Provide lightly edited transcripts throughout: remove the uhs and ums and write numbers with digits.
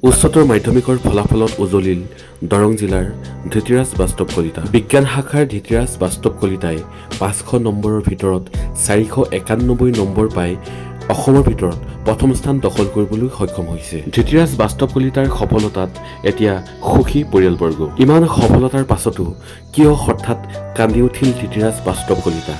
উচ্চতৰ মাধ্যমিকৰ ফলাফলত উজলিল দৰং জিলাৰ ধৃতিৰাজ বাস্তৱ কলিতা। বিজ্ঞান শাখাৰ ধৃতিৰাজ বাস্তৱ কলিতাই 500 নম্বৰৰ ভিতৰত 491 নম্বৰ পাই অসমৰ ভিতৰত প্ৰথম স্থান দখল কৰিবলৈ সক্ষম হৈছে। ধৃতিৰাজ বাস্তৱ কলিতাৰ সফলতাত এতিয়া সুখী পৰিয়ালবৰ্গ। ইমান সফলতাৰ পাছতো কিয় হঠাৎ কান্দি উঠিল ধৃতিৰাজ বাস্তৱ কলিতা?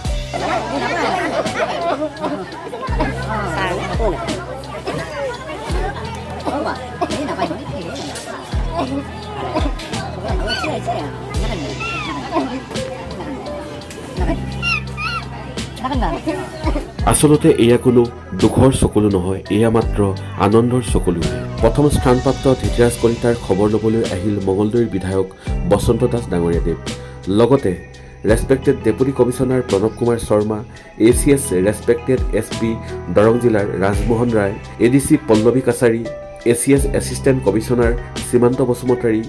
আচলতে এয়া কোনো দুখৰ চকুলো নহয়, এয়া মাত্ৰ আনন্দৰ চকুলো। প্ৰথম স্থানপ্ৰাপ্ত ধৃতিৰাজ কলিতাৰ খবৰ ল'বলৈ আহিল মঙলদৈৰ বিধায়ক বসন্ত দাস ডাঙৰীয়াদেৱ, লগতে respected deputy commissioner Pranab Kumar Sharma, ACS respected SP Darrang জিলাৰ ৰাজমোহন ৰায়, ADC পল্লৱী কাছাৰী, ACS এছিষ্টেণ্ট কমিশ্যনাৰ সীমান্ত Basumatary,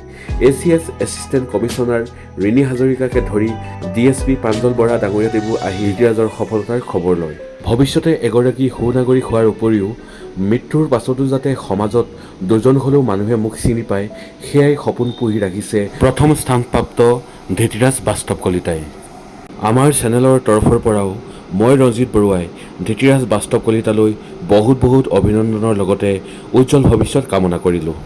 ACS assistant commissioner Rini হাজৰিকাকে ধৰি DSP প্ৰাঞ্জল বৰা ডাঙৰীয়াদেৱো আহি ধৃতিৰাজৰ সফলতাৰ খবৰ লয়। ভৱিষ্যতে এগৰাকী সুনাগৰিক হোৱাৰ উপৰিও মৃত্যুৰ পাছতো যাতে সমাজত দুজন হ'লেও মানুহে মোক চিনি পায়, সেয়াই সপোন পুহি ৰাখিছে প্ৰথম স্থানপ্ৰাপ্ত ধৃতিৰাজ বাস্তৱ কলিতাই। আমাৰ চেনেলৰ তৰফৰ পৰাও মই ৰঞ্জিত বৰুৱাই ধৃতিৰাজ বাস্তৱ কলিতালৈ বহুত অভিনন্দনৰ লগতে উজ্জ্বল ভৱিষ্যত কামনা কৰিলোঁ।